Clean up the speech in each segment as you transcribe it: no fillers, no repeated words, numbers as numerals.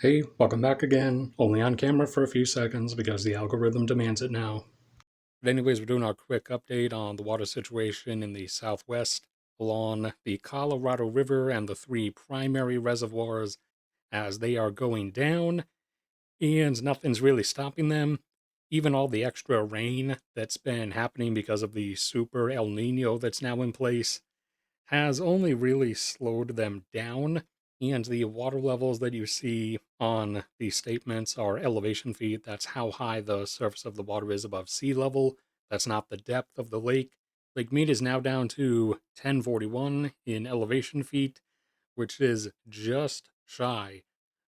Hey, welcome back again. Only on camera for a few seconds because the algorithm demands it now. But anyways, we're doing our quick update on the water situation in the southwest along the Colorado River and the three primary reservoirs as they are going down, and nothing's really stopping them. Even all the extra rain that's been happening because of the super El Nino that's now in place has only really slowed them down. And the water levels that you see on these statements are elevation feet. That's how high the surface of the water is above sea level. That's not the depth of the lake. Lake Mead is now down to 1041 in elevation feet, which is just shy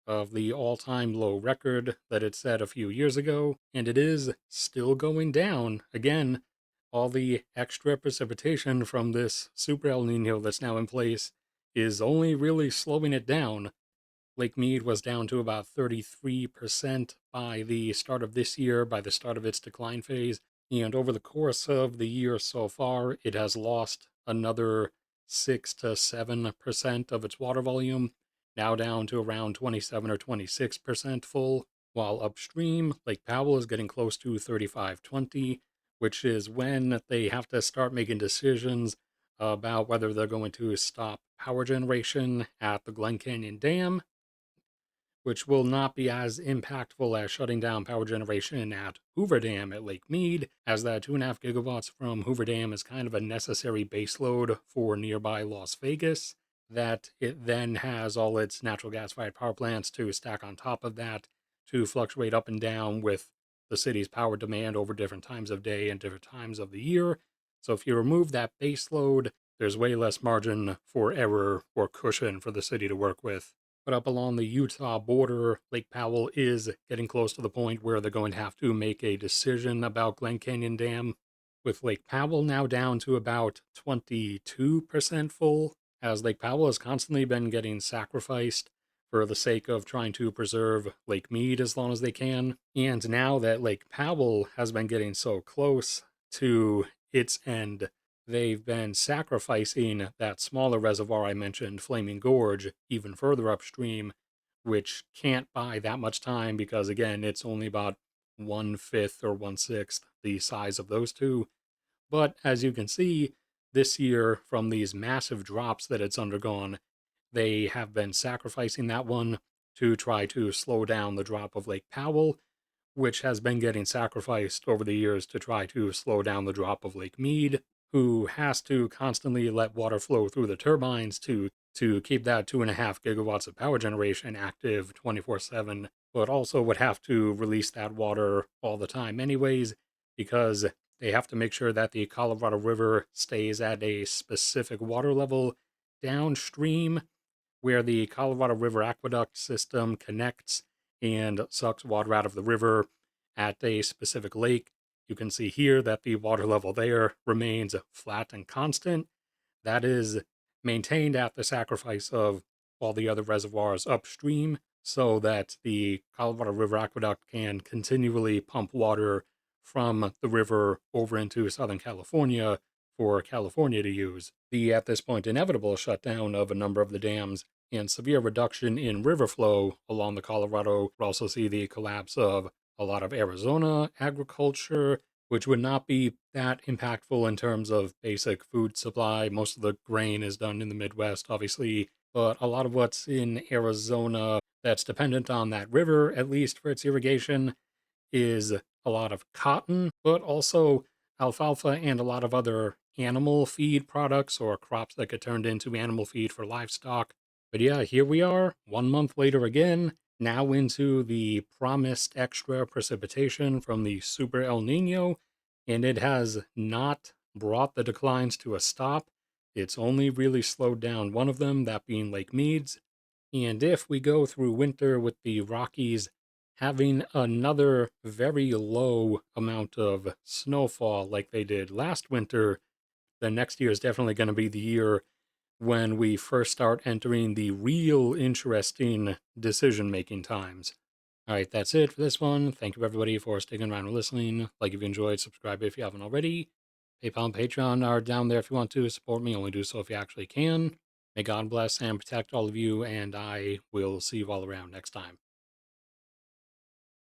of the all time low record that it set a few years ago, and it is still going down. Again, all the extra precipitation from this super El Nino that's now in place is only really slowing it down. Lake Mead was down to about 33% by the start of this year, by the start of its decline phase. And over the course of the year so far, it has lost another 6 to 7% of its water volume, now down to around 27 or 26% full. While upstream, Lake Powell is getting close to 35-20, which is when they have to start making decisions about whether they're going to stop power generation at the Glen Canyon Dam, which will not be as impactful as shutting down power generation at Hoover Dam at Lake Mead, as that 2.5 gigawatts from Hoover Dam is kind of a necessary baseload for nearby Las Vegas, that it then has all its natural gas-fired power plants to stack on top of that to fluctuate up and down with the city's power demand over different times of day and different times of the year. So if you remove that baseload, there's way less margin for error or cushion for the city to work with. But up along the Utah border, Lake Powell is getting close to the point where they're going to have to make a decision about Glen Canyon Dam, with Lake Powell now down to about 22% full, as Lake Powell has constantly been getting sacrificed for the sake of trying to preserve Lake Mead as long as they can. And now that Lake Powell has been getting so close to its end, they've been sacrificing that smaller reservoir I mentioned, Flaming Gorge, even further upstream, which can't buy that much time because, again, it's only about 1/5 or 1/6 the size of those two. But as you can see, this year, from these massive drops that it's undergone, they have been sacrificing that one to try to slow down the drop of Lake Powell, which has been getting sacrificed over the years to try to slow down the drop of Lake Mead, who has to constantly let water flow through the turbines to keep that 2.5 gigawatts of power generation active 24/7, but also would have to release that water all the time anyways, because they have to make sure that the Colorado River stays at a specific water level downstream where the Colorado River aqueduct system connects and sucks water out of the river at a specific lake. You can see here that the water level there remains flat and constant. That is maintained at the sacrifice of all the other reservoirs upstream so that the Colorado River aqueduct can continually pump water from the river over into Southern California for California to use. The, at this point, inevitable shutdown of a number of the dams and severe reduction in river flow along the Colorado. We'll also see the collapse of a lot of Arizona agriculture, which would not be that impactful in terms of basic food supply. Most of the grain is done in the Midwest, obviously, but a lot of what's in Arizona that's dependent on that river, at least for its irrigation, is a lot of cotton, but also alfalfa and a lot of other animal feed products or crops that get turned into animal feed for livestock. But yeah, here we are, 1 month later again, now into the promised extra precipitation from the Super El Nino, and it has not brought the declines to a stop. It's only really slowed down one of them, that being Lake Mead's. And if we go through winter with the Rockies having another very low amount of snowfall like they did last winter, then next year is definitely going to be the year when we first start entering the real interesting decision making times. All right, that's it for this one. Thank you, everybody, for sticking around and listening. Like if you enjoyed, subscribe if you haven't already. PayPal and Patreon are down there if you want to support me. Only do so if you actually can. May God bless and protect all of you, and I will see you all around next time.